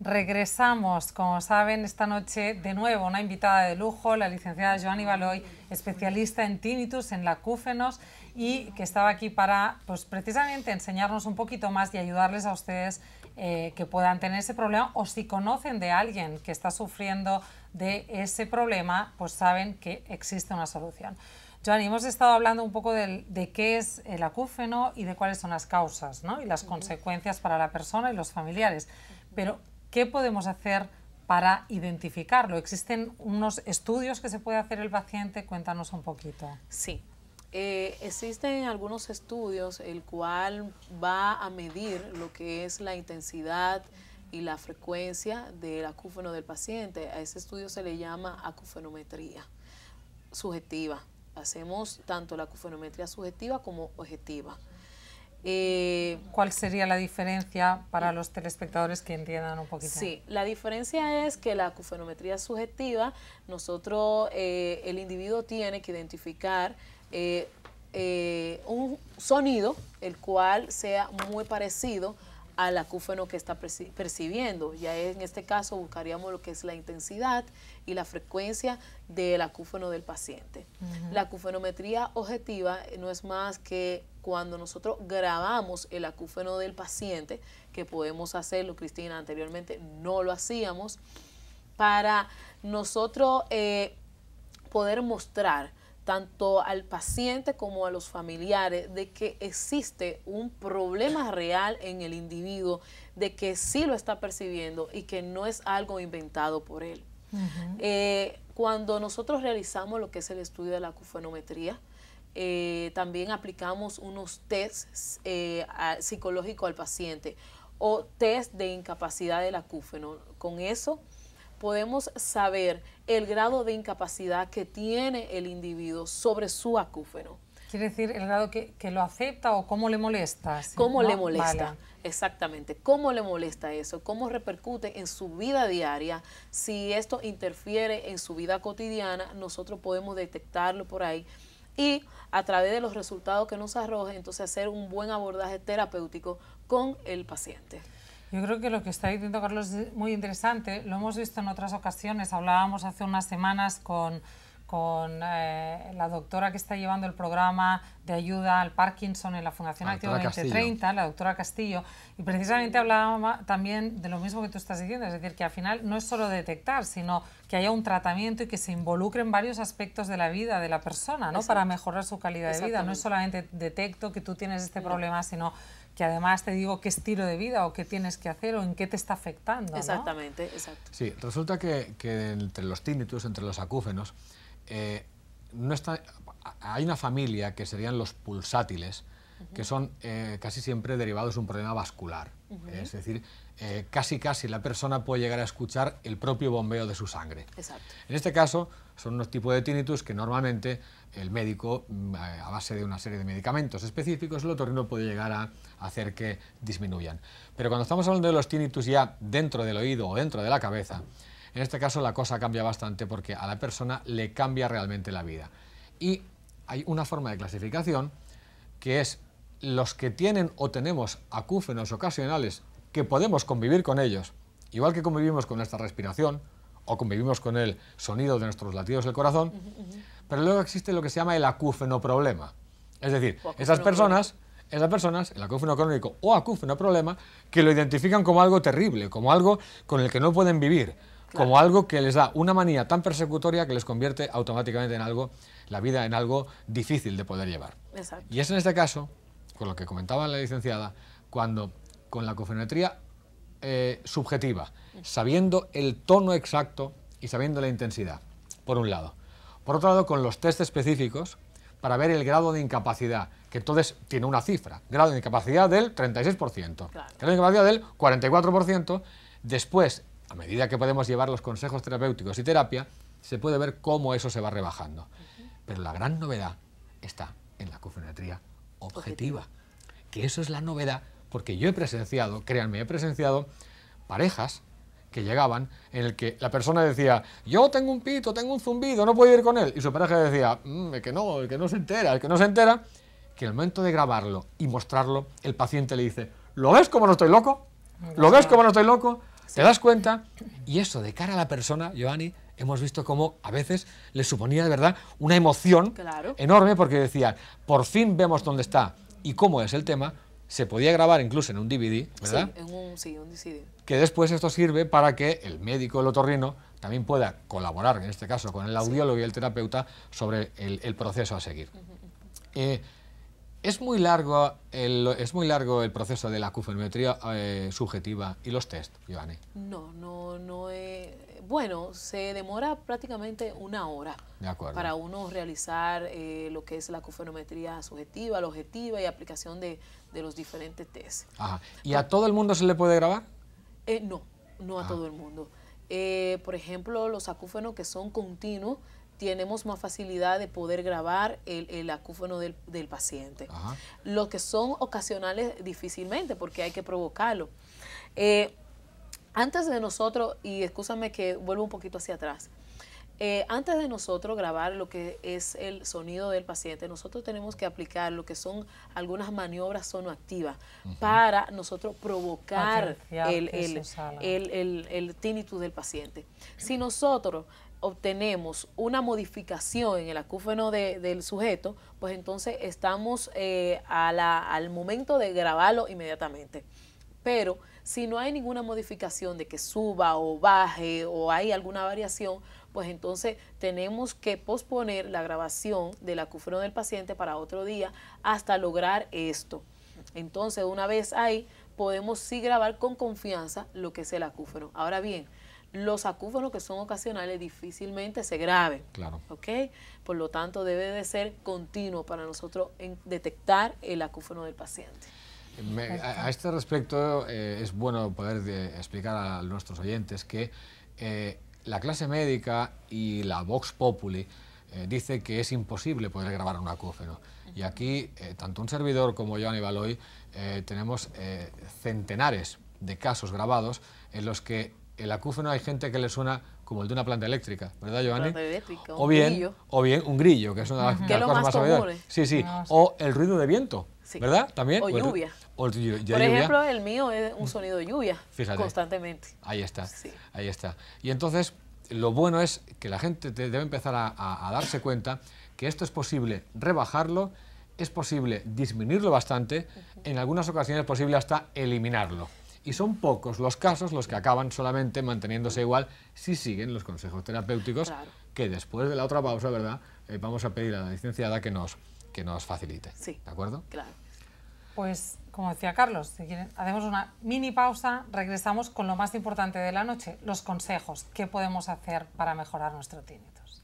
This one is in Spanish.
regresamos, como saben, esta noche de nuevo una invitada de lujo, la licenciada Joanny Baloy, especialista en tinnitus, en la acúfenos, y que estaba aquí para, pues, precisamente enseñarnos un poquito más y ayudarles a ustedes que puedan tener ese problema, o si conocen de alguien que está sufriendo de ese problema, pues saben que existe una solución. Joanny, hemos estado hablando un poco de qué es el acúfeno y de cuáles son las causas, ¿no? Y las consecuencias para la persona y los familiares. Pero, ¿qué podemos hacer para identificarlo? ¿Existen unos estudios que se puede hacer el paciente? Cuéntanos un poquito. Sí. Existen algunos estudios el cual va a medir lo que es la intensidad y la frecuencia del acúfeno del paciente. A ese estudio se le llama acufenometría subjetiva. Hacemos tanto la acufenometría subjetiva como objetiva. ¿Cuál sería la diferencia para los telespectadores que entiendan un poquito? Sí, la diferencia es que la acufenometría subjetiva, nosotros, el individuo tiene que identificar un sonido el cual sea muy parecido al acúfeno que está percibiendo. Ya en este caso buscaríamos lo que es la intensidad y la frecuencia del acúfeno del paciente. La acufenometría objetiva no es más que cuando nosotros grabamos el acúfeno del paciente, que podemos hacerlo, Cristina, anteriormente no lo hacíamos, para nosotros poder mostrar tanto al paciente como a los familiares de que existe un problema real en el individuo, de que sí lo está percibiendo y que no es algo inventado por él. Cuando nosotros realizamos lo que es el estudio de la acufenometría, también aplicamos unos tests psicológicos al paciente o test de incapacidad del acúfeno. Con eso podemos saber el grado de incapacidad que tiene el individuo sobre su acúfeno. ¿Quiere decir el grado que lo acepta o cómo le molesta? ¿Sí? ¿Cómo ¿No? le molesta? Vale. Exactamente. ¿Cómo le molesta eso? ¿Cómo repercute en su vida diaria? Si esto interfiere en su vida cotidiana, nosotros podemos detectarlo por ahí y a través de los resultados que nos arroje, entonces hacer un buen abordaje terapéutico con el paciente. Yo creo que lo que está diciendo Carlos es muy interesante, lo hemos visto en otras ocasiones, hablábamos hace unas semanas con la doctora que está llevando el programa de ayuda al Parkinson en la Fundación Activa 2030, la doctora Castillo, y precisamente hablaba también de lo mismo que tú estás diciendo, es decir, que al final no es solo detectar, sino que haya un tratamiento y que se involucren varios aspectos de la vida de la persona, ¿no? Para mejorar su calidad de vida. No es solamente detecto que tú tienes este problema, sino que además te digo qué estilo de vida o qué tienes que hacer o en qué te está afectando, ¿no? Exactamente, exacto. Sí, resulta que entre los tinnitus, entre los acúfenos, hay una familia que serían los pulsátiles, que son casi siempre derivados de un problema vascular. Es decir, casi la persona puede llegar a escuchar el propio bombeo de su sangre. Exacto. En este caso, son unos tipos de tinnitus que normalmente el médico, a base de una serie de medicamentos específicos, el otorrino puede llegar a hacer que disminuyan. Pero cuando estamos hablando de los tinnitus ya dentro del oído o dentro de la cabeza, en este caso la cosa cambia bastante porque a la persona le cambia realmente la vida. Y hay una forma de clasificación que es los que tienen o tenemos acúfenos ocasionales que podemos convivir con ellos, igual que convivimos con nuestra respiración o convivimos con el sonido de nuestros latidos del corazón, pero luego existe lo que se llama el acúfeno problema. Es decir, esas personas, el acúfeno crónico o acúfeno problema, que lo identifican como algo terrible, como algo con el que no pueden vivir, como algo que les da una manía tan persecutoria que les convierte automáticamente en algo, la vida en algo difícil de poder llevar. Exacto. Y es en este caso, con lo que comentaba la licenciada, cuando con la acufenometría subjetiva, sabiendo el tono exacto y sabiendo la intensidad, por un lado. Por otro lado, con los test específicos, para ver el grado de incapacidad, que entonces tiene una cifra, grado de incapacidad del 36%, grado de incapacidad del 44%, después, a medida que podemos llevar los consejos terapéuticos y terapia, se puede ver cómo eso se va rebajando. Pero la gran novedad está en la acufenometría objetiva, que eso es la novedad, porque yo he presenciado, créanme, he presenciado parejas que llegaban en el que la persona decía, yo tengo un pito, tengo un zumbido, no puedo ir con él, y su pareja decía, el que no se entera, que en el momento de grabarlo y mostrarlo, el paciente le dice, ¿lo ves como no estoy loco? ¿Lo ves como no estoy loco? ¿Te das cuenta? Y eso, de cara a la persona, Joanny, hemos visto cómo a veces les suponía de verdad una emoción enorme, porque decían, por fin vemos dónde está y cómo es el tema. Se podía grabar incluso en un DVD, ¿verdad? Sí, un DVD. Que después esto sirve para que el médico, el otorrino, también pueda colaborar, en este caso, con el audiólogo y el terapeuta sobre el proceso a seguir. ¿Es muy largo el proceso de la acufenometría subjetiva y los test, Joanny? No bueno, se demora prácticamente 1 hora para uno realizar lo que es la acufenometría subjetiva, la objetiva y aplicación de los diferentes tests. Ajá. ¿Y a todo el mundo se le puede grabar? No a todo el mundo. Por ejemplo, los acúfenos que son continuos, tenemos más facilidad de poder grabar el acúfeno del paciente. Ajá. Los que son ocasionales, difícilmente, porque hay que provocarlo. Antes de nosotros, y excúsame que vuelvo un poquito hacia atrás, antes de nosotros grabar lo que es el sonido del paciente, nosotros tenemos que aplicar lo que son algunas maniobras sonoactivas para nosotros provocar el tinnitus del paciente. Si nosotros obtenemos una modificación en el acúfeno del sujeto, pues entonces estamos al momento de grabarlo inmediatamente. Pero si no hay ninguna modificación de que suba o baje o hay alguna variación, pues entonces tenemos que posponer la grabación del acúfeno del paciente para otro día hasta lograr esto. Entonces, una vez ahí, podemos sí grabar con confianza lo que es el acúfeno. Ahora bien, los acúfenos que son ocasionales difícilmente se graben. Claro. ¿Ok? Por lo tanto, debe de ser continuo para nosotros detectar el acúfeno del paciente. A este respecto, es bueno poder explicar a nuestros oyentes que la clase médica y la Vox Populi dice que es imposible poder grabar un acúfeno. Y aquí, tanto un servidor como Joanny Valois, tenemos centenares de casos grabados en los que el acúfeno hay gente que le suena como el de una planta eléctrica, ¿verdad, Joanny? Planta eléctrica, o bien un grillo, que es una de las cosas más habituales. Sí, o el ruido de viento, ¿verdad? También. O lluvia. Por ejemplo, el mío es un sonido de lluvia. Fíjate, constantemente. Ahí está, sí. Ahí está. Y entonces, lo bueno es que la gente debe empezar a darse cuenta que esto es posible rebajarlo, es posible disminuirlo bastante, en algunas ocasiones es posible hasta eliminarlo. Y son pocos los casos los que acaban solamente manteniéndose igual si siguen los consejos terapéuticos, que después de la otra pausa, ¿verdad? Vamos a pedir a la licenciada que nos facilite. Sí. ¿De acuerdo? Claro. Pues, como decía Carlos, si quieren, hacemos una mini pausa, regresamos con lo más importante de la noche, los consejos, qué podemos hacer para mejorar nuestro tinnitus.